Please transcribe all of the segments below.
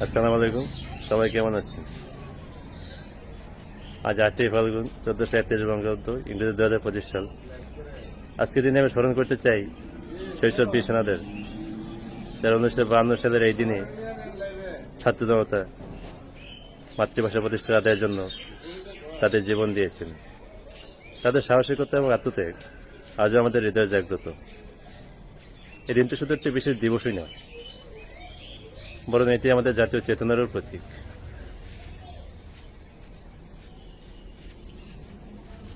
আসসালামু আলাইকুম, সবাই কেমন আছেন? আজ 8ই ফাল্গুন 1431 বঙ্গাব্দ, ইংরেজি 2025 সাল। আজকের দিনে আমি স্মরণ করতে চাই শৈশব বীর সেনাদের, যারা 1952 সালের এই দিনে ছাত্র জনতা মাতৃভাষা প্রতিষ্ঠার আদায়ের জন্য তাদের জীবন দিয়েছেন। তাদের সাহসিকতা এবং আত্মত্যাগ আজও আমাদের হৃদয়ে জাগ্রত। এই দিনটি শুধু একটি বিশেষ দিবসই নয়, বরং এটি আমাদের জাতীয় চেতনারও প্রতীক।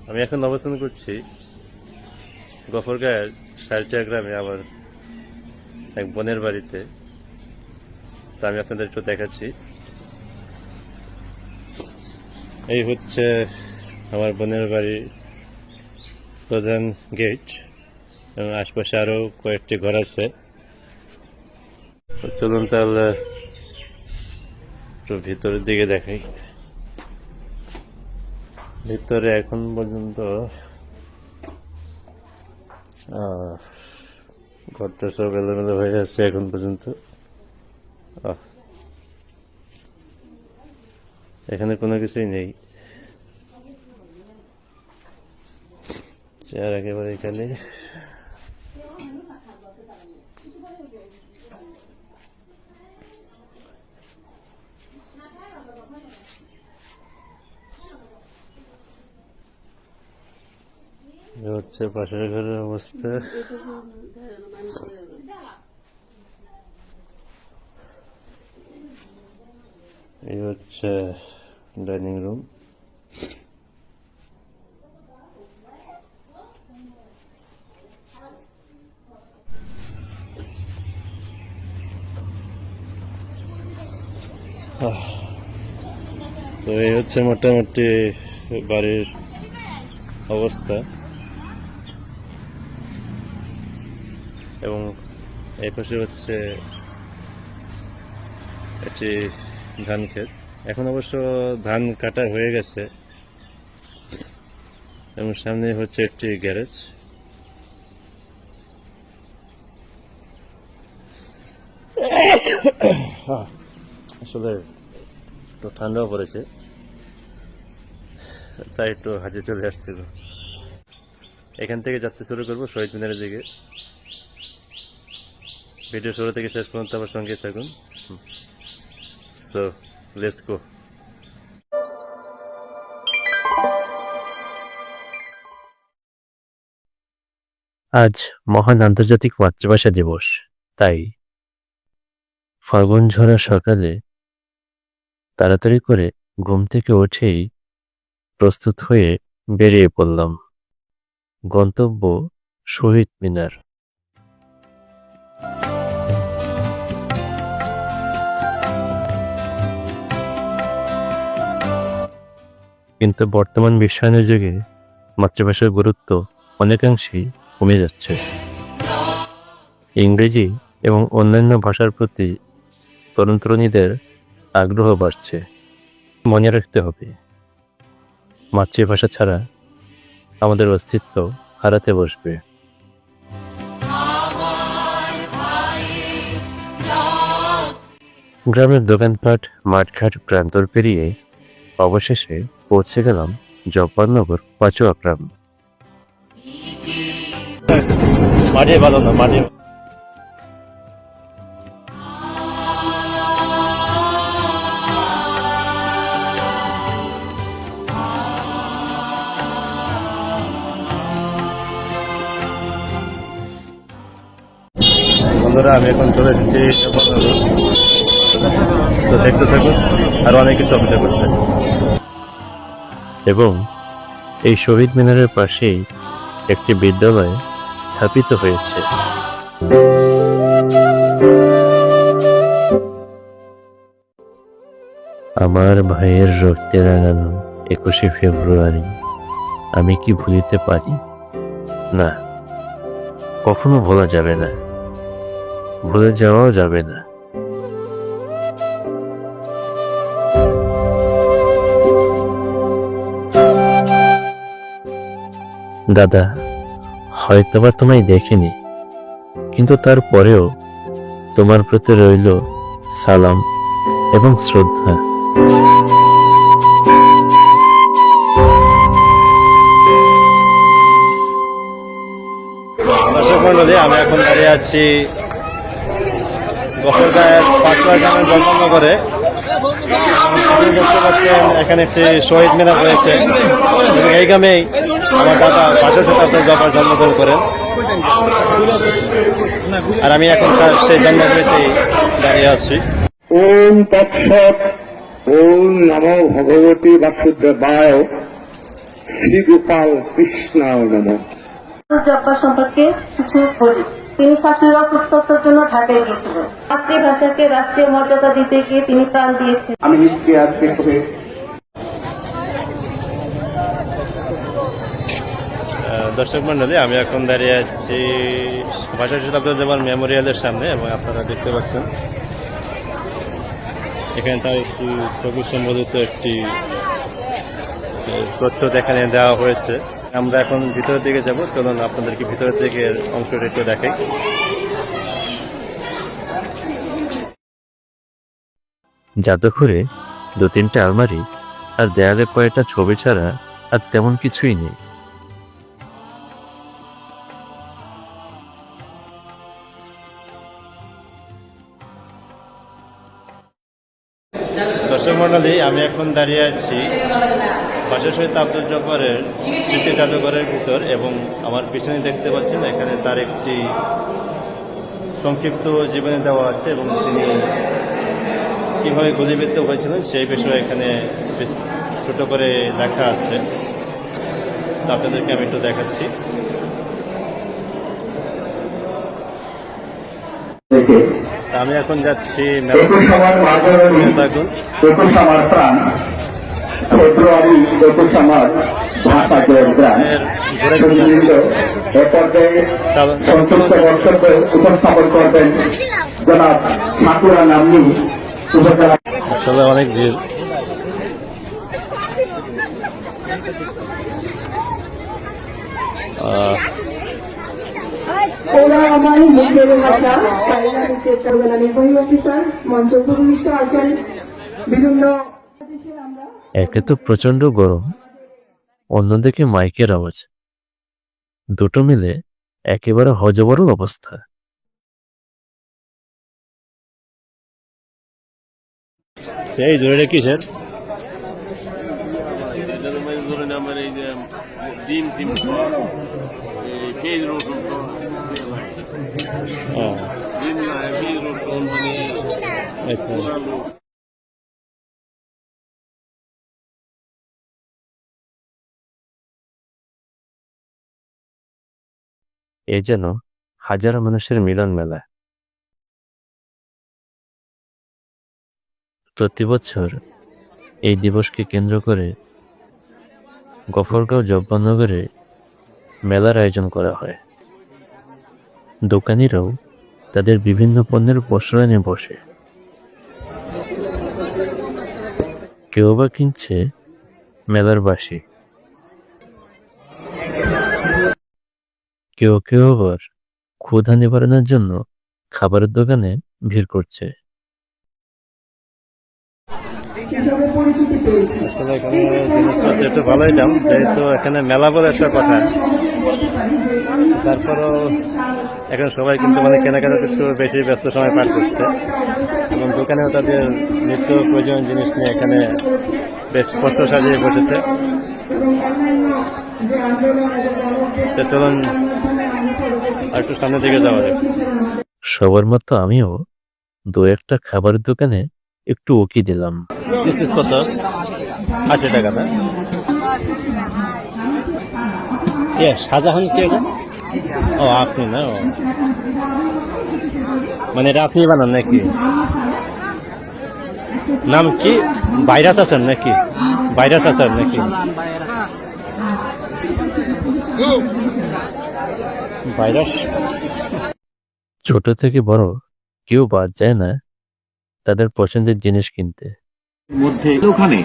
আমি এখন অবস্থান করছি গফরগাঁয়ের সারটিয়া গ্রামে আমার এক বোনের বাড়িতে। তা আমি আপনাদের একটু দেখাচ্ছি। এই হচ্ছে আমার বোনের বাড়ির প্রধান গেট, এবং আশপাশে আরো কয়েকটি ঘর আছে। চলুন তাহলে একটু ভিতরের দিকে দেখাই। ভিতরে এখন পর্যন্ত ঘরটা সব এলোমেলো হয়ে আছে এখন পর্যন্ত। এখানে কোনো কিছুই নেই, চেয়ার একেবারে এখানে। হচ্ছে পাশের ঘরের অবস্থা। এই হচ্ছে ডাইনিং রুম। তো এই হচ্ছে মোটামুটি বাড়ির অবস্থা। এবং এই পাশে হচ্ছে একটি ধান ক্ষেত। এখন অবশ্য ধান কাটা হয়ে গেছে। এবং সামনে হচ্ছে একটি গ্যারেজ। আসলে একটু ঠান্ডাও পড়েছে, তাই একটু হাজে চলে আসছিল। এখান থেকে যাত্রা শুরু করবো শহীদ মিনারের দিকে। ভিডিও শুরু থেকে শেষ পর্যন্ত আমার সঙ্গে থাকুন। So let's go. আজ মহান আন্তর্জাতিক মাতৃভাষা দিবস, তাই ফাল্গুন ঝরা সকালে তাড়াতাড়ি করে ঘুম থেকে উঠেই প্রস্তুত হয়ে বেরিয়ে পড়লাম। গন্তব্য শহীদ মিনার। কিন্তু বর্তমান বিশ্বায়নের যুগে মাতৃভাষার গুরুত্ব অনেকাংশেই কমে যাচ্ছে। ইংরেজি এবং অন্যান্য ভাষার প্রতি তরুণ তরুণীদের আগ্রহ বাড়ছে। মনে রাখতে হবে, মাতৃভাষা ছাড়া আমাদের অস্তিত্ব হারাতে বসবে। গ্রামের দোকানপাট, মাঠঘাট, প্রান্তর পেরিয়ে অবশেষে পৌঁছে গেলাম জব্বারনগর পাচুয়া গ্রাম। মাঠে ভালো না, মাঠে বন্ধুরা, আমি এখন চলে এসেছি জব্বারনগর। তো দেখতে থাকুন, আর অনেক কিছু অপেক্ষা করছে। এবং এই শহীদ মিনারের পাশেই একটি বিদ্যালয় স্থাপিত হয়েছে। আমার ভাইয়ের রক্তে রাঙানো 21শে ফেব্রুয়ারি আমি কি ভুলিতে পারি? না, কখনো ভোলা যাবে না, ভুলে যাওয়াও যাবে না। দাদা, হয়তোবা তোমায় দেখিনি, কিন্তু তারপরেও তোমার প্রতি রইল সালাম এবং শ্রদ্ধা। দর্শক মন্ডলী, আমি এখন দাঁড়িয়ে আছি গফরগাঁয়ের পাঁচুয়া গ্রামের জন্মনগরে। আপনি দেখতে পাচ্ছেন এখানে একটি শহীদ মিনার রয়েছে এবং এই গ্রামেই আমার দাদা 65 শতাব্দীর জবার জন্মগ্রহণ করেন। আর আমি এখন তার সেই জন্মভূমিতেই দাঁড়িয়ে আছি। ওম তৎসৎ। ওম নমো ভগবতী বাসুদেবায়। শ্রী গোপাল কৃষ্ণায় নমঃ। জব্বার সম্পর্কে কিছু বলি। তিনি শাশুড়ির অসুস্থতার জন্য ঢাকায় গিয়েছিলেন। মাতৃভাষাকে রাষ্ট্রীয় মর্যাদা দিতে গিয়ে তিনি প্রাণ দিয়েছেন। আমি নিচ্ছি আজকে করে দর্শক মন্ডলী, আমি এখন দাঁড়িয়ে আছি 65 শতাব্দীর জবার মেমোরিয়ালের সামনে এবং আপনারা দেখতে পাচ্ছেন এখানে তার একটি ছবি সম্বলিত একটি প্রচ্ছদ এখানে দেওয়া হয়েছে। আমরা এখন ভিতরের দিকে যাব, চলুন আপনাদেরকে ভিতরের দিকে অংশটা একটু দেখাই। জাদুঘরে 2-3টা আলমারি আর দেয়ালে কয়েকটা ছবি ছাড়া আর তেমন কিছুই নেই। দর্শক মন্ডলী, আমি এখন দাঁড়িয়ে আছি বাসা শহীদ আব্দুল জব্বারের স্মৃতি জাদুঘরের ভিতর এবং আমার পিছনে দেখতে পাচ্ছেন এখানে তার একটি সংক্ষিপ্ত জীবনী দেওয়া আছে এবং তিনি কীভাবে গুলিবিদ্ধ হয়েছিলেন সেই বিষয়ে এখানে ছোট করে লেখা আছে। তো আপনাদেরকে আমি একটু দেখাচ্ছি। আমি এখন যাচ্ছি ফেব্রুয়ারি 21 আমার ভাষা জয়গ্রাম এ পর্যায়ে সংক্ষিপ্ত বক্তব্য উপস্থাপন করবেন জনাব সাকুরা নামনি উপজেলা। আসলে অনেক ভিড়। ওরা আমার মুখের ভাষা চাইনা নিচে চলবেনা নির্বাহী অফিসার মঞ্চপুর মিশ্র আছেন। বিভিন্ন একে তো প্রচন্ড গরম, অন্যদিকে মাইকের আওয়াজ, দুটো মিলে একেবারে হজবরল অবস্থা। সেই জোরে কিসের এ যেন হাজারো মানুষের মিলন মেলা। প্রতি বছর এই দিবসকে কেন্দ্র করে গফরগাঁও জব্বারনগরে মেলার আয়োজন করা হয়। দোকানিরাও তাদের বিভিন্ন পণ্যের পসরা নিয়ে বসে। কেউ বা কিনছে মেলার বাসি, কেউ কেউ আবার ক্ষুধা নিবারণের জন্য খাবারের দোকানে ভিড় করছে। আসলে এখানে জিনিসপত্র একটু ভালোই দাম, যেহেতু এখানে মেলা বলে একটা কথা। তারপরও এখন সবাই কিন্তু মানে কেনাকাটাতে একটু বেশি ব্যস্ত সময় পার করছে এবং দোকানেও তাদের নিত্য প্রয়োজনীয় জিনিস নিয়ে এখানে বেশ পস্ত সাজিয়ে বসেছে। তো চলুন আর একটু সামনের দিকে যাওয়া যাক। সবার মতো আমিও 2-1টা খাবারের দোকানে একটু উকি দিলাম। কিসমিস কত? 80 টাকা। না কে শাহজাহান কে? ও আপনি না? ও মানে এটা আপনি বানান নাকি? নাম কি? ভাইরাস আছেন নাকি? ভাইরাস আছেন নাকি? ভাইরাস। ছোট থেকে বড় কেউ বাদ যায় না তাদের পছন্দের জিনিস কিনতে। মধ্যে ওখানে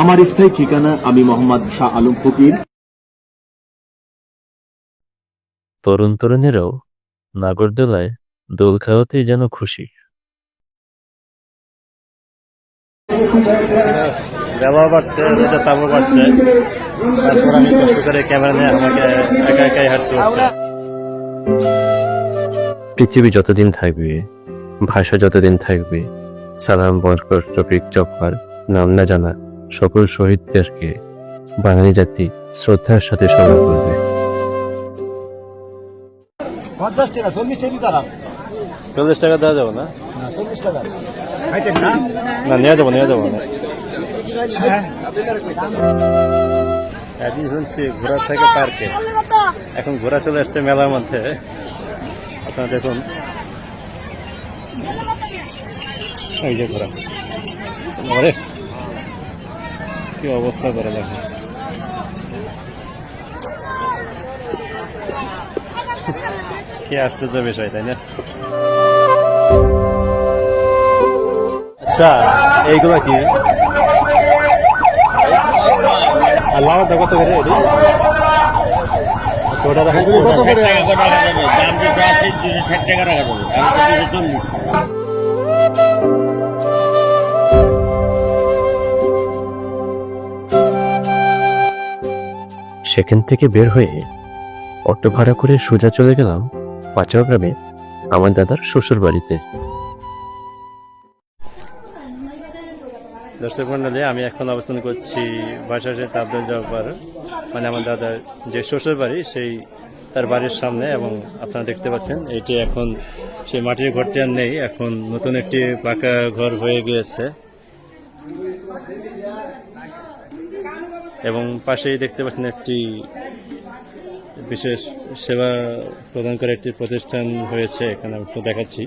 আমার স্থায়ী ঠিকানা। আমি মোহাম্মদ শাহ আলম ফকির। তরুণ তরুণীরাও নাগরদোলায় দোল খাওয়াতেই যেন খুশি। বেলাও বাড়ছে, এটা তাপও বাড়ছে, তারপর আমি কষ্ট করে ক্যামেরা নিয়ে আমাকে একা একাই হাঁটতে হচ্ছে। পৃথিবী যতদিন থাকবে, ভাষা যতদিন থাকবে, সালাম, বরকত, রফিক, জব্বার, নাম না জানা সকল শহীদদেরকে বাঙালি জাতি শ্রদ্ধার সাথে স্মরণ করবে। 50 টাকা 40 টাকা দিতে 40 টাকা দেওয়া যাবে না? 40 টাকা খাইতেন না? না, নিয়ে যাবো না। একদিন শুনছি ঘোড়া থেকে পার্কে, এখন ঘোড়া চলে আসছে মেলার মধ্যে। আপনারা দেখুন, এই যে ঘোড়া, আরে কি অবস্থা করে দেখুন। কি আশ্চর্য বিষয়, তাই না? আচ্ছা, এইগুলা কি? আর লাউটা কত করে? ছোটা দেখা সেখান থেকে বের হয়ে অটো ভাড়া করে সোজা চলে গেলাম পাচাও গ্রামে আমার দাদার শ্বশুর বাড়িতে। দর্শক মন্ডলী, আমি এখন অবস্থান করছি বাসাসে আব্দুল জব্বার, মানে আমার দাদার যে শ্বশুর বাড়ি, সেই তার বাড়ির সামনে। এবং আপনারা দেখতে পাচ্ছেন এটি এখন সেই মাটির ঘরটি আর নেই, এখন নতুন একটি পাকা ঘর হয়ে গিয়েছে। এবং পাশেই দেখতে পাচ্ছেন একটি বিশেষ সেবা প্রদান করে একটি প্রতিষ্ঠান হয়েছে, এখানে আমি একটু দেখাচ্ছি।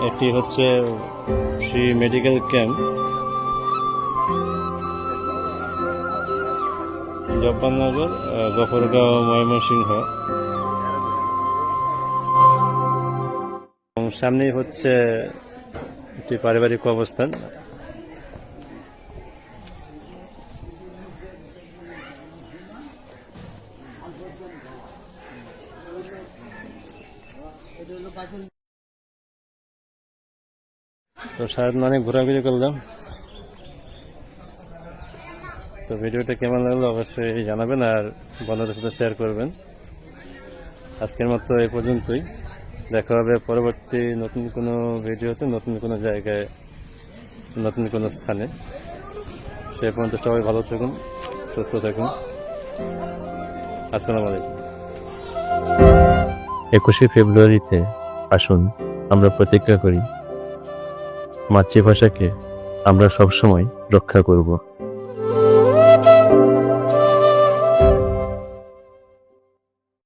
একটি হচ্ছে শ্রী মেডিকেল ক্যাম্প, জব্বারনগর, গফরগাঁও, ময়মনসিংহ। এবং সামনেই হচ্ছে একটি পারিবারিক অবস্থান। তো সারাদিন অনেক ঘোরাঘুরি করলাম। তো ভিডিওটা কেমন লাগলো অবশ্যই জানাবেন, আর বন্ধুদের সাথে শেয়ার করবেন। আজকের মতো এই পর্যন্তই, দেখা হবে পরবর্তী নতুন কোনো ভিডিওতে, নতুন কোনো জায়গায়, নতুন কোনো স্থানে। সে পর্যন্ত সবাই ভালো থাকুন, সুস্থ থাকুন। আসসালামু আলাইকুম। 21শে ফেব্রুয়ারিতে আসুন আমরা প্রতিজ্ঞা করি, মাতৃভাষাকে আমরা সবসময় রক্ষা করব।